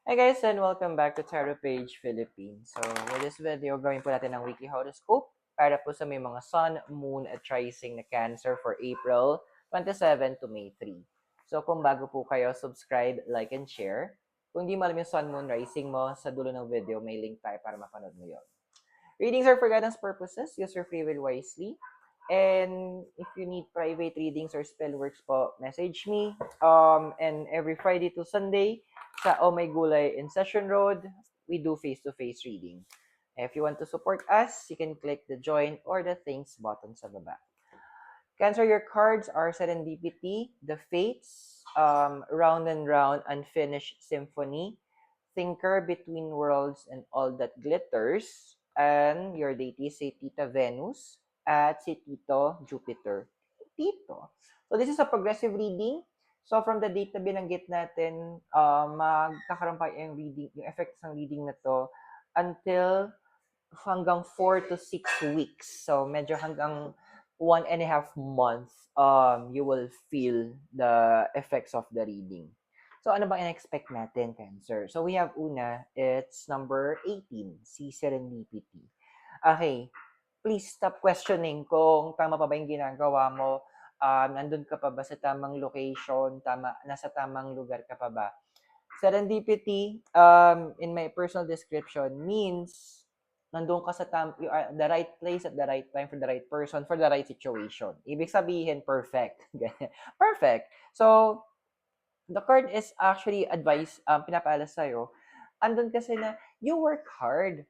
Hi guys and welcome back to Tarot Page Philippines. So with this video, gawin po natin ang weekly horoscope para po sa may mga Sun, Moon at Rising na Cancer for April 27 to May 3. So kung bago po kayo, subscribe, like, and share. Kung di mo alam yung Sun, Moon, Rising mo, sa dulo ng video may link tayo para mapanood mo yon. Readings are for guidance purposes. Use your free will wisely. And if you need private readings or spell works po, message me. And every Friday to Sunday sa Oh My Gulay in Session Road, we do face-to-face reading. If you want to support us, you can click the join or the thanks button sa baba. Cancer, your cards are Serendipity, the Fates, Round and Round, Unfinished Symphony, Thinker, Between Worlds, and All That Glitters. And your deity, si Tita Venus at si Tito Jupiter. Tito. So this is a progressive reading. So from the date na binanggit natin, magkakaroon pa yung reading, yung effects ng reading na to until hanggang 4 to 6 weeks. So medyo hanggang 1.5 months, you will feel the effects of the reading. So ano bang in-expect natin, Cancer? So we have una, it's number 18, si Serendipity. Okay, please stop questioning kung tama pa ba yung ginagawa mo, nandun ka pa ba sa tamang location, nasa tamang lugar ka pa ba. Serendipity, in my personal description, means nandun ka you are the right place at the right time for the right person for the right situation. Ibig sabihin, perfect. Perfect. So, the card is actually advice, pinapaalala sa'yo. Andun kasi na you work hard.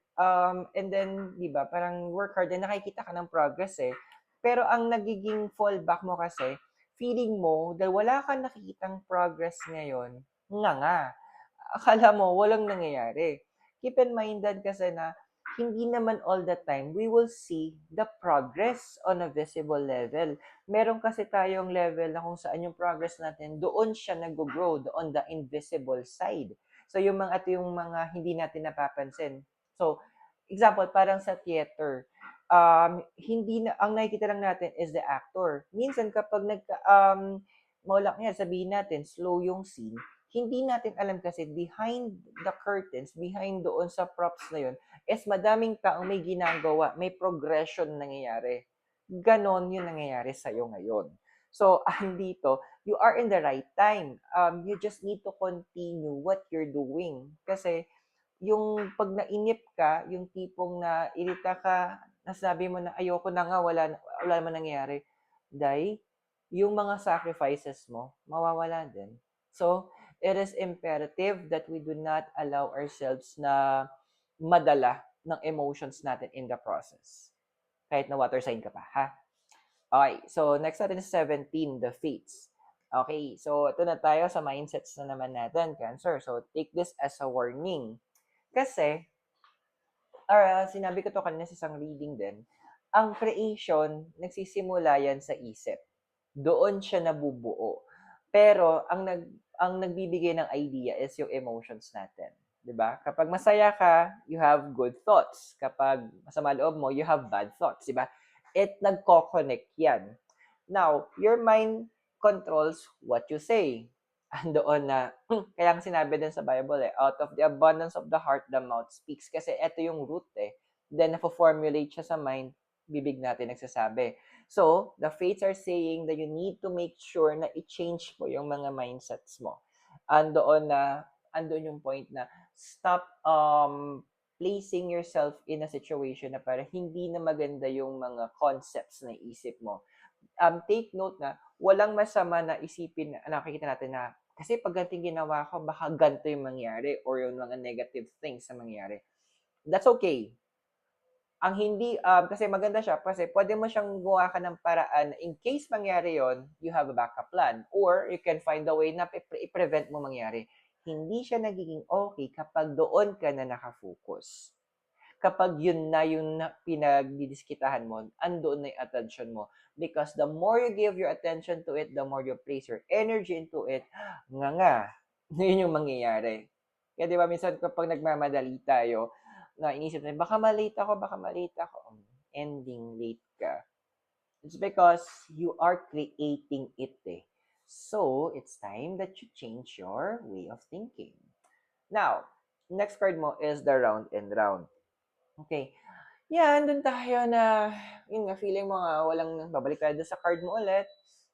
And then, di ba, parang work hard and nakikita ka ng progress eh. Pero ang nagiging fallback mo kasi, feeling mo, dahil wala kang nakikitang progress ngayon, nga, akala mo walang nangyayari. Keep in mind that kasi na hindi naman all the time we will see the progress on a visible level. Meron kasi tayong level na kung saan yung progress natin, doon siya nag-grow, on the invisible side. So yung mga hindi natin napapansin. So, example, parang sa theater, hindi na, ang nakikita lang natin is the actor. Minsan kapag maulak niya, sabihin natin, slow yung scene, hindi natin alam kasi behind the curtains, behind doon sa props na yun, is madaming taong may ginagawa, may progression nangyayari. Ganon yung nangyayari sa'yo ngayon. So, andito, you are in the right time. You just need to continue what you're doing. Kasi, yung pag nainip ka, yung tipong na irita ka, nasabi mo na ayoko na nga, wala naman nangyayari. Dahil, yung mga sacrifices mo, mawawala din. So, it is imperative that we do not allow ourselves na madala ng emotions natin in the process. Kahit na water sign ka pa, ha? Okay, so next natin is 17, the fates. Okay, so ito na tayo sa mindsets na naman natin, Cancer. So take this as a warning. Kasi, sinabi ko to kanina sa isang reading din, ang creation, nagsisimula yan sa isip. Doon siya nabubuo. Pero ang nagbibigay ng idea is yung emotions natin. 'Di ba? Kapag masaya ka, you have good thoughts. Kapag masama loob mo, you have bad thoughts, 'di ba? Nagko-connect 'yan. Now, your mind controls what you say. Andoon na, kaya ang sinabi din sa Bible out of the abundance of the heart, the mouth speaks. Kasi ito yung root Then, na-formulate siya sa mind, bibig natin nagsasabi. So, the fates are saying that you need to make sure na i-change mo yung mga mindsets mo. Andoon yung point na stop placing yourself in a situation na para hindi na maganda yung mga concepts na isip mo. Take note na walang masama na isipin na nakikita natin na kasi pag ganting ginawa ko, baka ganito yung mangyari or yung mga negative things na mangyari. That's okay. Ang hindi, kasi maganda siya kasi pwede mo siyang gumawa ka ng paraan na in case mangyari yon, you have a backup plan. Or you can find a way na i-prevent mo mangyari. Hindi siya nagiging okay kapag doon ka na nakafocus. Kapag yun na yung pinagdidiskitahan mo, andoon na yung attention mo. Because the more you give your attention to it, the more you place your energy into it, yun yung mangyayari. Kaya di ba minsan kapag nagmamadali tayo, na inisip natin, baka malate ako. Ending late ka. It's because you are creating it So, it's time that you change your way of thinking. Now, next card mo is the round and round. Okay. Yan, dun tayo na, yun nga, feeling mo nga, walang babalik tayo sa card mo ulit.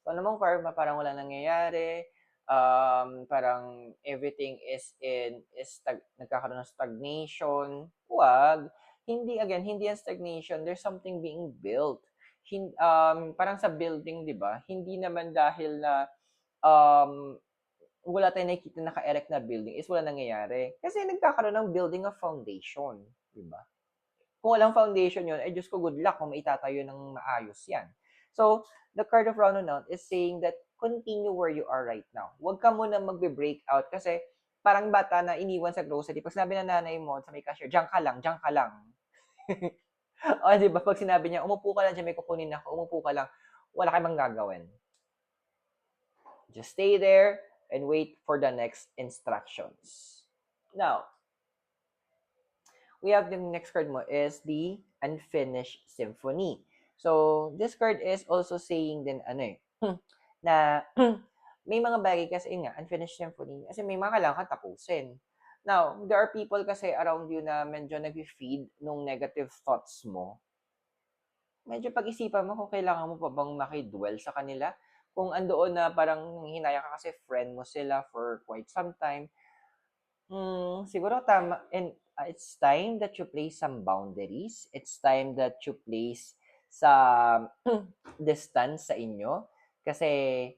So, ano mong karma, parang wala nangyayari. Parang everything nagkakaroon ng stagnation. Huwag. Hindi, again, hindi yan stagnation. There's something being built. Parang sa building, di ba? Hindi naman dahil na um, wala tayong nakikita naka-erect na building is wala nangyayari. Kasi nagkakaroon ng building of foundation. Di ba? Kung walang foundation yun, eh Diyos ko, good luck kung maitatayo ng maayos yan. So, the card of round and round is saying that continue where you are right now. Huwag ka muna magbe-break out kasi parang bata na iniwan sa grocery. Pag sinabi ng nanay mo sa may cashier, diyan ka lang, diyan ka lang. O, di ba? Pag sinabi niya, umupo ka lang diyan, may kukunin ako, umupo ka lang, wala kang gagawin. Just stay there and wait for the next instructions. Now, we have the next card mo is the Unfinished Symphony. So, this card is also saying din na may mga bagay kasi nga, Unfinished Symphony, kasi may mga kailangan tapusin. Now, there are people kasi around you na medyo nag-feed nung negative thoughts mo. Medyo pag-isipan mo kung kailangan mo pa bang makidwell sa kanila. Kung andoon na parang hinaya ka kasi friend mo sila for quite some time, siguro tama and it's time that you place some boundaries. It's time that you place sa distance sa inyo kasi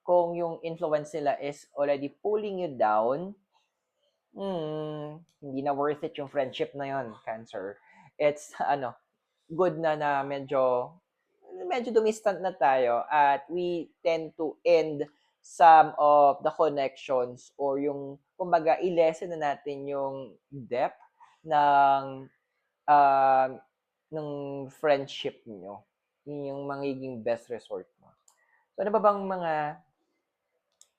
kung yung influence nila is already pulling you down, hindi na worth it yung friendship na yon, Cancer. It's good na medyo dumistant na tayo at we tend to end some of the connections or yung kumbaga i-lessen na natin yung depth ng uh, ng friendship niyo. Yun yung magiging best resort mo. So ano ba bang mga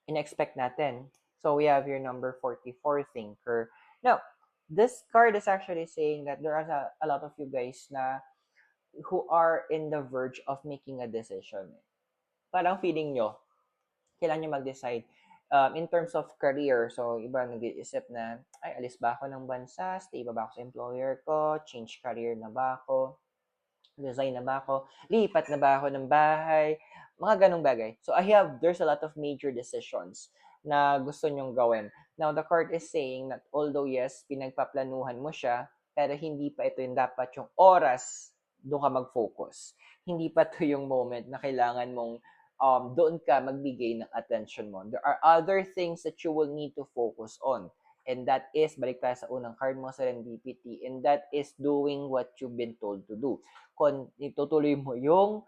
in-expect natin? So we have your number 44 thinker. Now, this card is actually saying that there are a lot of you guys na who are in the verge of making a decision. Parang feeling nyo, kailangan nyo mag-decide. In terms of career, so iba nag-iisip na, ay, alis ba ako ng bansa? Stay ba ako sa employer ko? Change career na ba ako? Resign na ba ako? Lipat na ba ako ng bahay? Mga ganong bagay. So there's a lot of major decisions na gusto nyong gawin. Now, the card is saying that although yes, pinagpaplanuhan mo siya, pero hindi pa ito yung dapat yung oras doon ka mag-focus. Hindi pa ito yung moment na kailangan mong doon ka magbigay ng attention mo. There are other things that you will need to focus on. And that is, balik tayo sa unang card mo, serendipity, and that is doing what you've been told to do. Kung itutuloy mo yung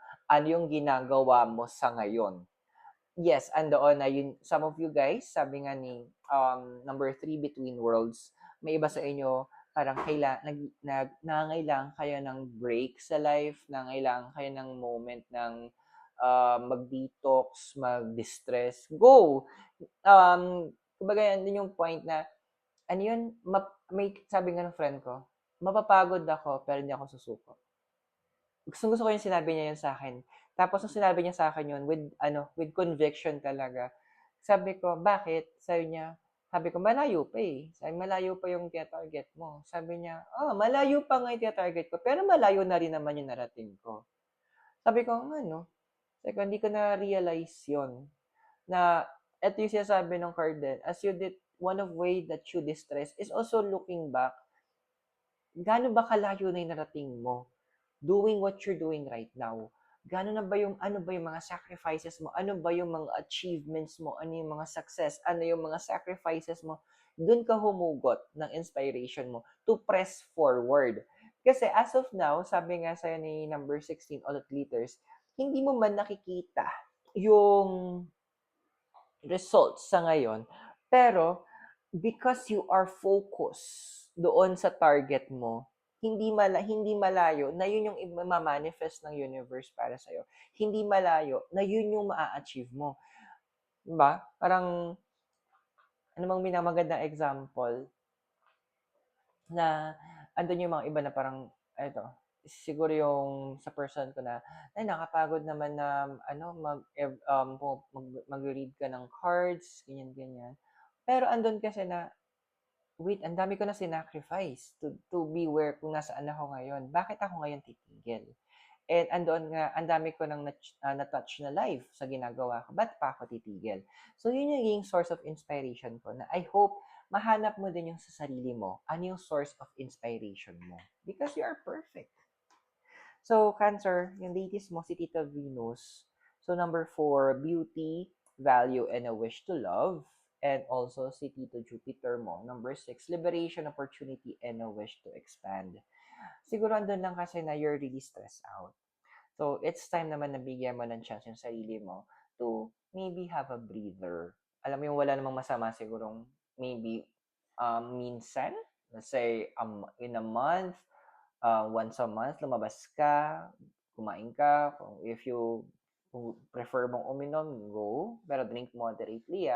ginagawa mo sa ngayon. Yes, andoon na yun, some of you guys, sabi nga ni number 3 between worlds, may iba sa inyo, parang nangangailangan kayo ng break sa life, nangangailangan kayo ng moment ng mag-detox, mag-distress. Go! Kumbaga yan din yung point na may sabi nga ng friend ko, mapapagod ako pero hindi ako susuko. Gusto ko yung sinabi niya yun sa akin. Tapos nung sinabi niya sa akin yun with conviction talaga. Sabi ko, bakit? Sabi ko, malayo pa eh. Sabi, malayo pa yung target mo. Sabi niya, malayo pa nga yung target ko, pero malayo na rin naman yung narating ko. Sabi ko, Sabi ko, hindi ko na-realize yun. Na, eto yung sinasabi ng card din, as you did, one of way that you distress is also looking back, gaano ba kalayo na yung narating mo? Doing what you're doing right now. Ano ba yung mga sacrifices mo? Ano ba yung mga achievements mo? Ano yung mga success? Ano yung mga sacrifices mo? Doon ka humugot ng inspiration mo to press forward. Kasi as of now, sabi nga sa'yo ni number 16, all the letters, hindi mo man nakikita yung results sa ngayon, pero because you are focused doon sa target mo, hindi malayo na yun yung i-manifest ng universe para sa'yo. Hindi malayo na yun yung maa-achieve mo. Diba? Parang, ano bang minamagandang example na andun yung mga iba na parang, siguro yung sa person ko na, ay, nakapagod naman na, mag-read ka ng cards, ganyan. Pero andun kasi na, wait, ang dami ko na sinacrifice to be where kung nasaan ako ngayon. Bakit ako ngayon titigil? And andoon nga, ang dami ko nang na-touch na life sa ginagawa ko. Ba't pa ako titigil? So, yun yung naging source of inspiration ko na I hope mahanap mo din yung sa sarili mo. Ano yung source of inspiration mo? Because you are perfect. So, Cancer, yung latest mo, si Tita Venus. So, number 4, beauty, value, and a wish to love. And also, si Tito Jupiter mo. Number 6, liberation, opportunity, and a wish to expand. Siguro andun lang kasi na you're really stressed out. So, it's time naman na bigyan mo ng chance yung sarili mo to maybe have a breather. Alam mo yung wala namang masama sigurong maybe minsan, let's say in a month, once a month, lumabas ka, kumain ka. Kung prefer mong uminom, go. Pero drink moderately,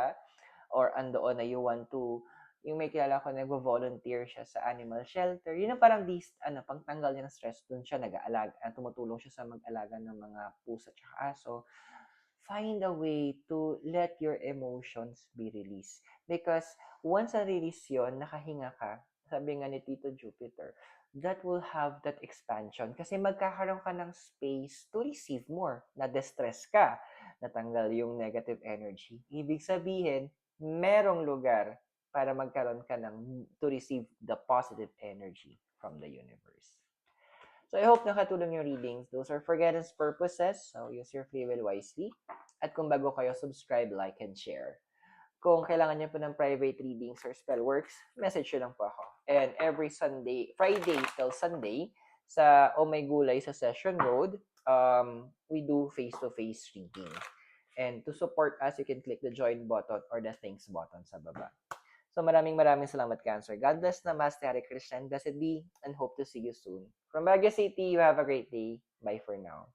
or andoon na you want to, yung may kilala ko nagvo-volunteer siya sa animal shelter. Yun ang parang pangtanggal niya ng stress. Doon siya nag-aalaga, tumutulong siya sa mag-alaga ng mga pusa at aso. Find a way to let your emotions be released. Because once na-release yun, nakahinga ka, sabi nga ni Tito Jupiter, that will have that expansion. Kasi magkakaroon ka ng space to receive more. Na-distress ka, natanggal yung negative energy. Ibig sabihin, merong lugar para magkaroon ka ng to receive the positive energy from the universe. So I hope nakatulong yung readings. Those are for guidance purposes, so use your free will wisely. At kung bago kayo, subscribe, like, and share. Kung kailangan niyo po ng private readings or spell works, message nyo lang po ako. And every Friday till Sunday, sa Oh My Gulay sa Session Road, we do face-to-face reading. And to support us, you can click the join button or the thanks button sa baba. So maraming salamat, Cancer. God bless, Namaste, Hare Krishna, blessed be, and hope to see you soon. From Baguio City, you have a great day. Bye for now.